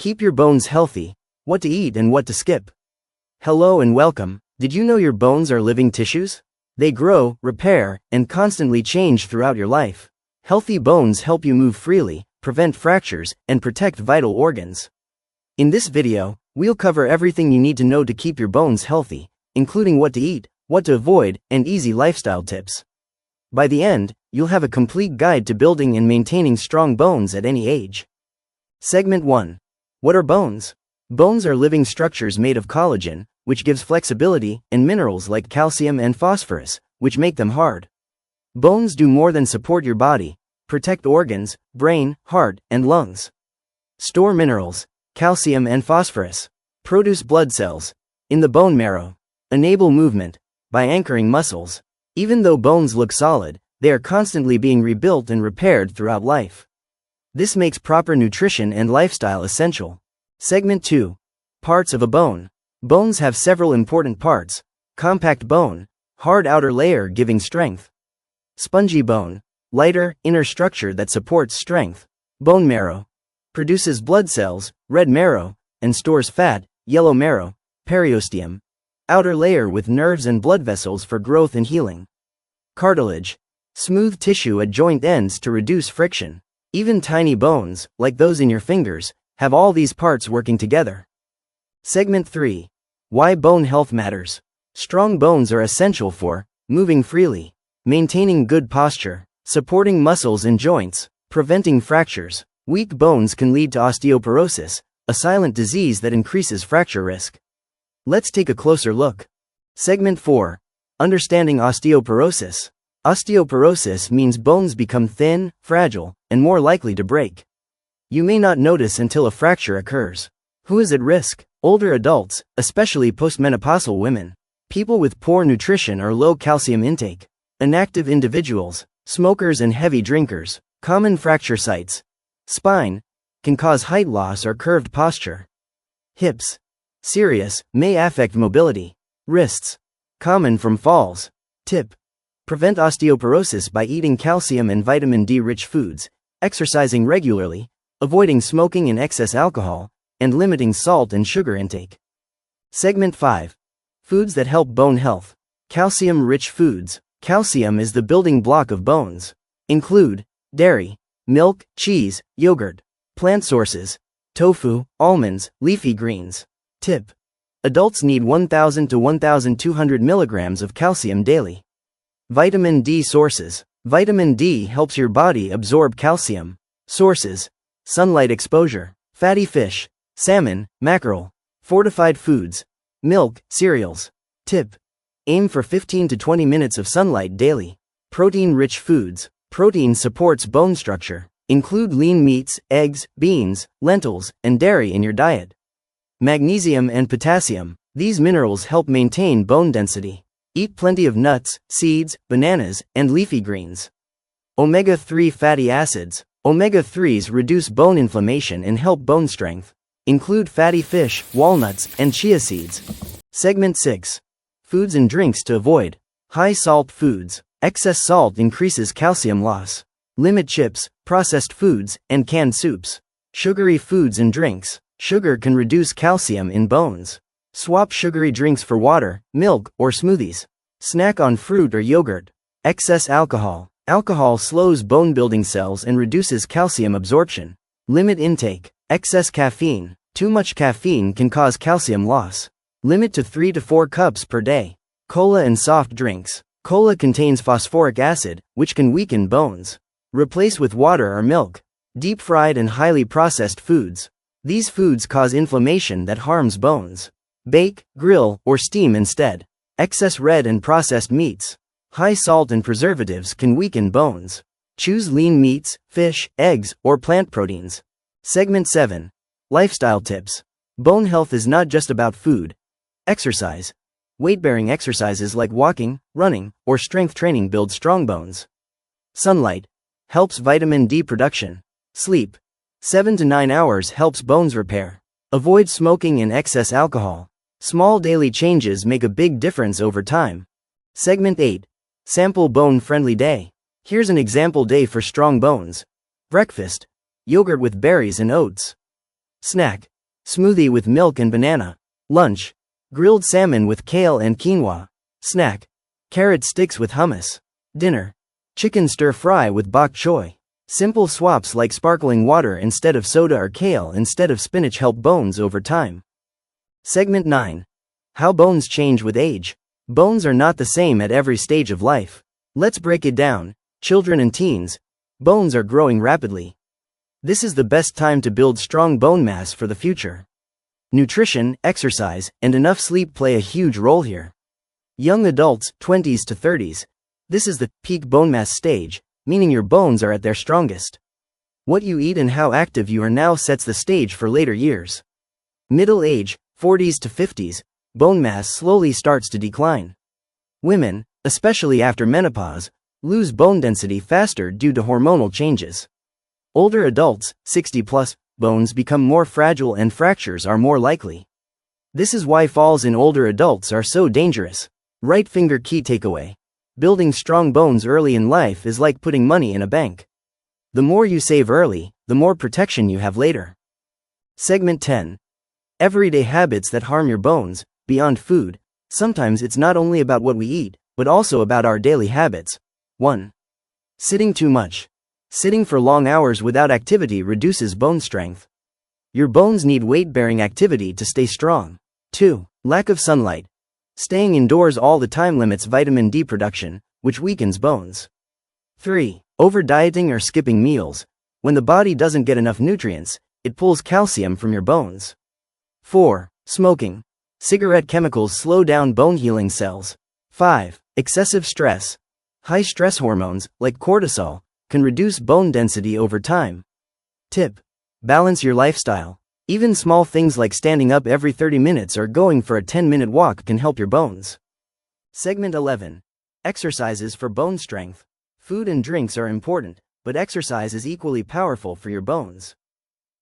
Keep your bones healthy. What to eat and what to skip. Hello and welcome. Did you know your bones are living tissues? They grow, repair, and constantly change throughout your life. Healthy bones help you move freely, prevent fractures, and protect vital organs. In this video, we'll cover everything you need to know to keep your bones healthy, including what to eat, what to avoid, and easy lifestyle tips. By the end, you'll have a complete guide to building and maintaining strong bones at any age. Segment 1. What are bones? Bones are living structures made of collagen, which gives flexibility, and minerals like calcium and phosphorus, which make them hard. Bones do more than support your body, protect organs, brain, heart, and lungs. Store minerals, calcium and phosphorus. Produce blood cells, in the bone marrow. Enable movement, by anchoring muscles. Even though bones look solid, they are constantly being rebuilt and repaired throughout life. This makes proper nutrition and lifestyle essential. Segment 2. Parts of a bone. Bones have several important parts. Compact bone, hard outer layer giving strength. Spongy bone, lighter, inner structure that supports strength. Bone marrow, produces blood cells, red marrow, and stores fat, yellow marrow. Periosteum, outer layer with nerves and blood vessels for growth and healing. Cartilage, smooth tissue at joint ends to reduce friction. Even tiny bones, like those in your fingers, have all these parts working together. Segment 3. Why bone health matters. Strong bones are essential for moving freely, maintaining good posture, supporting muscles and joints, preventing fractures. Weak bones can lead to osteoporosis, a silent disease that increases fracture risk. Let's take a closer look. Segment 4. Understanding osteoporosis. Osteoporosis means bones become thin, fragile, and more likely to break. You may not notice until a fracture occurs. Who is at risk? Older adults, especially postmenopausal women. People with poor nutrition or low calcium intake. Inactive individuals, smokers and heavy drinkers. Common fracture sites. Spine, can cause height loss or curved posture. Hips, serious, may affect mobility. Wrists, common from falls. Tip, prevent osteoporosis by eating calcium and vitamin D rich foods, exercising regularly, avoiding smoking and excess alcohol, and limiting salt and sugar intake. Segment 5. Foods that help bone health. Calcium rich foods. Calcium is the building block of bones. Include dairy, milk, cheese, yogurt. Plant sources, tofu, almonds, leafy greens. Tip, adults need 1,000 to 1,200 milligrams of calcium daily. Vitamin D sources. Vitamin D helps your body absorb calcium. Sources, sunlight exposure, fatty fish, salmon, mackerel, fortified foods, milk, cereals. Tip, aim for 15 to 20 minutes of sunlight daily. Protein-rich foods. Protein supports bone structure. Include lean meats, eggs, beans, lentils, and dairy in your diet. Magnesium and potassium. These minerals help maintain bone density. Eat plenty of nuts, seeds, bananas, and leafy greens. Omega-3 fatty acids. Omega-3s reduce bone inflammation and help bone strength. Include fatty fish, walnuts, and chia seeds. Segment 6. Foods and drinks to avoid. High salt foods. Excess salt increases calcium loss. Limit chips, processed foods, and canned soups. Sugary foods and drinks. Sugar can reduce calcium in bones. Swap sugary drinks for water, milk, or smoothies. Snack on fruit or yogurt. Excess alcohol. Alcohol slows bone-building cells and reduces calcium absorption. Limit intake. Excess caffeine. Too much caffeine can cause calcium loss. Limit to 3 to 4 cups per day. Cola and soft drinks. Cola contains phosphoric acid, which can weaken bones. Replace with water or milk. Deep-fried and highly processed foods. These foods cause inflammation that harms bones. Bake, grill, or steam instead. Excess red and processed meats. High salt and preservatives can weaken bones. Choose lean meats, fish, eggs, or plant proteins. Segment 7. Lifestyle tips. Bone health is not just about food. Exercise. Weight-bearing exercises like walking, running, or strength training build strong bones. Sunlight helps vitamin D production. Sleep. 7 to 9 hours helps bones repair. Avoid smoking and excess alcohol. Small daily changes make a big difference over time. Segment 8. Sample bone-friendly day. Here's an example day for strong bones. Breakfast. Yogurt with berries and oats. Snack. Smoothie with milk and banana. Lunch. Grilled salmon with kale and quinoa. Snack. Carrot sticks with hummus. Dinner. Chicken stir-fry with bok choy. Simple swaps like sparkling water instead of soda or kale instead of spinach help bones over time. Segment 9. How bones change with age. Bones are not the same at every stage of life. Let's break it down. Children and teens. Bones are growing rapidly. This is the best time to build strong bone mass for the future. Nutrition, exercise, and enough sleep play a huge role here. Young adults, 20s to 30s. This is the peak bone mass stage, meaning your bones are at their strongest. What you eat and how active you are now sets the stage for later years. Middle age, 40s to 50s, bone mass slowly starts to decline. Women, especially after menopause, lose bone density faster due to hormonal changes. Older adults, 60 plus, bones become more fragile and fractures are more likely. This is why falls in older adults are so dangerous. Right finger key takeaway. Building strong bones early in life is like putting money in a bank. The more you save early, the more protection you have later. Segment 10. Everyday habits that harm your bones. Beyond food, sometimes it's not only about what we eat, but also about our daily habits. 1. Sitting too much. Sitting for long hours without activity reduces bone strength. Your bones need weight-bearing activity to stay strong. 2. Lack of sunlight. Staying indoors all the time limits vitamin D production, which weakens bones. 3. Over-dieting or skipping meals. When the body doesn't get enough nutrients, it pulls calcium from your bones. 4. Smoking. Cigarette chemicals slow down bone-healing cells. 5. Excessive stress. High stress hormones, like cortisol, can reduce bone density over time. Tip. Balance your lifestyle. Even small things like standing up every 30 minutes or going for a 10-minute walk can help your bones. Segment 11. Exercises for bone strength. Food and drinks are important, but exercise is equally powerful for your bones.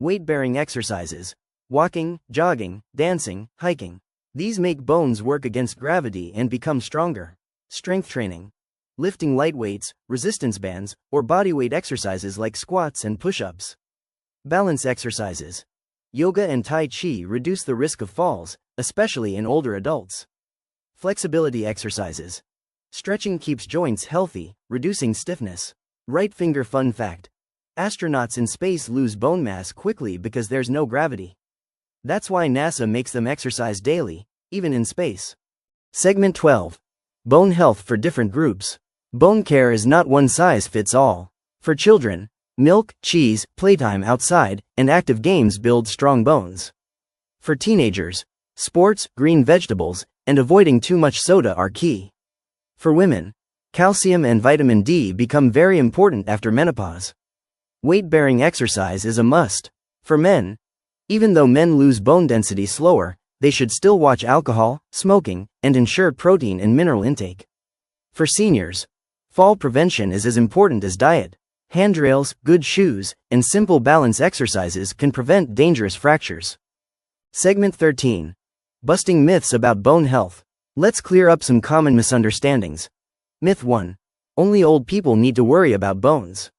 Weight-bearing exercises. Walking, jogging, dancing, hiking. These make bones work against gravity and become stronger. Strength training. Lifting light weights, resistance bands, or bodyweight exercises like squats and push-ups. Balance exercises. Yoga and Tai Chi reduce the risk of falls, especially in older adults. Flexibility exercises. Stretching keeps joints healthy, reducing stiffness. Right finger fun fact. Astronauts in space lose bone mass quickly because there's no gravity. That's why NASA makes them exercise daily, even in space. Segment 12. Bone health for different groups. Bone care is not one size fits all. For children, milk, cheese, playtime outside, and active games build strong bones. For teenagers, sports, green vegetables, and avoiding too much soda are key. For women, calcium and vitamin D become very important after menopause. Weight-bearing exercise is a must. For men, even though men lose bone density slower, they should still watch alcohol, smoking, and ensure protein and mineral intake. For seniors, fall prevention is as important as diet. Handrails, good shoes, and simple balance exercises can prevent dangerous fractures. Segment 13. Busting myths about bone health. Let's clear up some common misunderstandings. Myth 1. Only old people need to worry about bones.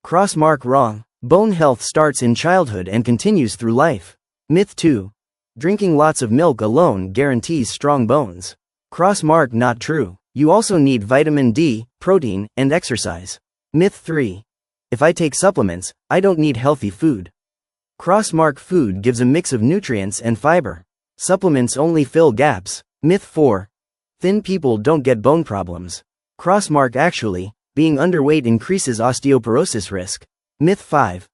Crossmark wrong. Bone health starts in childhood and continues through life. Myth 2. Drinking lots of milk alone guarantees strong bones. Crossmark not true. You also need vitamin D, protein, and exercise. Myth 3. If I take supplements, I don't need healthy food. Crossmark food gives a mix of nutrients and fiber. Supplements only fill gaps. Myth 4. Thin people don't get bone problems. Crossmark actually, being underweight increases osteoporosis risk. Myth 5.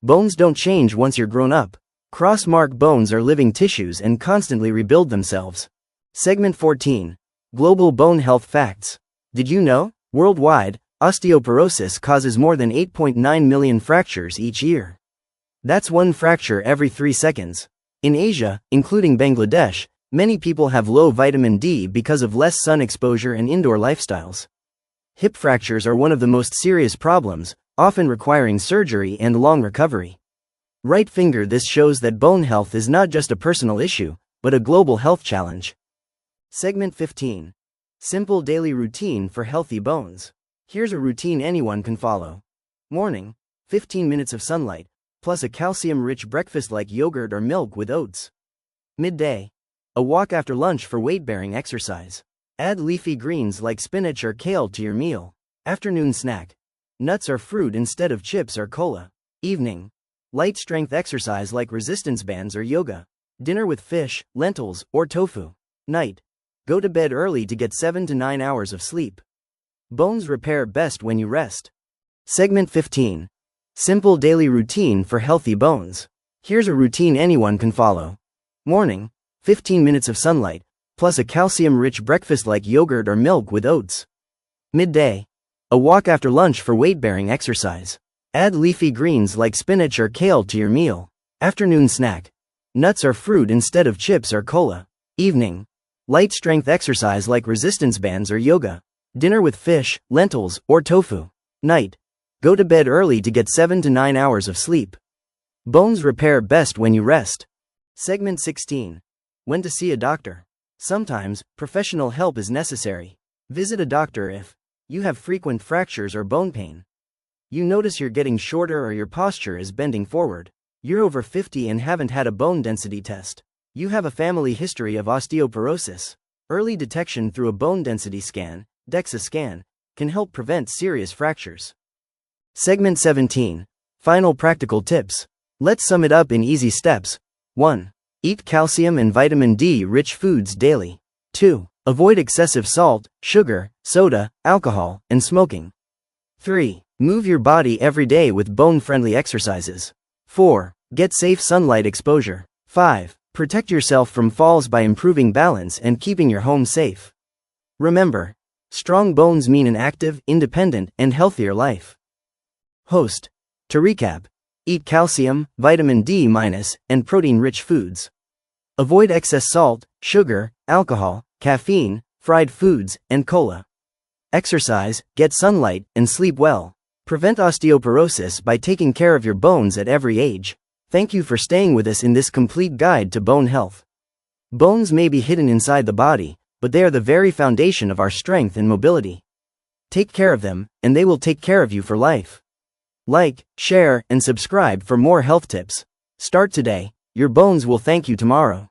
Bones don't change once you're grown up. Crossmark bones are living tissues and constantly rebuild themselves. Segment 14. Global bone health facts. Did you know? Worldwide, osteoporosis causes more than 8.9 million fractures each year. That's one fracture every 3 seconds. In Asia, including Bangladesh, many people have low vitamin D because of less sun exposure and indoor lifestyles. Hip fractures are one of the most serious problems, often requiring surgery and long recovery. Right finger. This shows that bone health is not just a personal issue, but a global health challenge. Segment 15. Simple daily routine for healthy bones. Here's a routine anyone can follow. Morning, 15 minutes of sunlight, plus a calcium-rich breakfast like yogurt or milk with oats. Midday. A walk after lunch for weight-bearing exercise. Add leafy greens like spinach or kale to your meal. Afternoon snack. Nuts or fruit instead of chips or cola. Evening. Light strength exercise like resistance bands or yoga. Dinner with fish, lentils, or tofu. Night. Go to bed early to get 7 to 9 hours of sleep. Bones repair best when you rest. Segment 15. Simple daily routine for healthy bones. Here's a routine anyone can follow. Morning. 15 minutes of sunlight, plus a calcium-rich breakfast like yogurt or milk with oats. Midday. A walk after lunch for weight-bearing exercise. Add leafy greens like spinach or kale to your meal. Afternoon snack. Nuts or fruit instead of chips or cola. Evening. Light strength exercise like resistance bands or yoga. Dinner with fish, lentils, or tofu. Night. Go to bed early to get 7 to 9 hours of sleep. Bones repair best when you rest. Segment 16. When to see a doctor. Sometimes, professional help is necessary. Visit a doctor if you have frequent fractures or bone pain. You notice you're getting shorter or your posture is bending forward. You're over 50 and haven't had a bone density test. You have a family history of osteoporosis. Early detection through a bone density scan, DEXA scan, can help prevent serious fractures. Segment 17. Final practical tips. Let's sum it up in easy steps. 1. Eat calcium and vitamin D-rich foods daily. 2. Avoid excessive salt, sugar, soda, alcohol, and smoking. 3. Move your body every day with bone-friendly exercises. 4. Get safe sunlight exposure. 5. Protect yourself from falls by improving balance and keeping your home safe. Remember, strong bones mean an active, independent, and healthier life. Host. To recap, eat calcium, vitamin D-, and protein-rich foods. Avoid excess salt, sugar, alcohol, caffeine, fried foods, and cola. Exercise, get sunlight, and sleep well. Prevent osteoporosis by taking care of your bones at every age. Thank you for staying with us in this complete guide to bone health. Bones may be hidden inside the body, but they are the very foundation of our strength and mobility. Take care of them, and they will take care of you for life. Like, share, and subscribe for more health tips. Start today. Your bones will thank you tomorrow.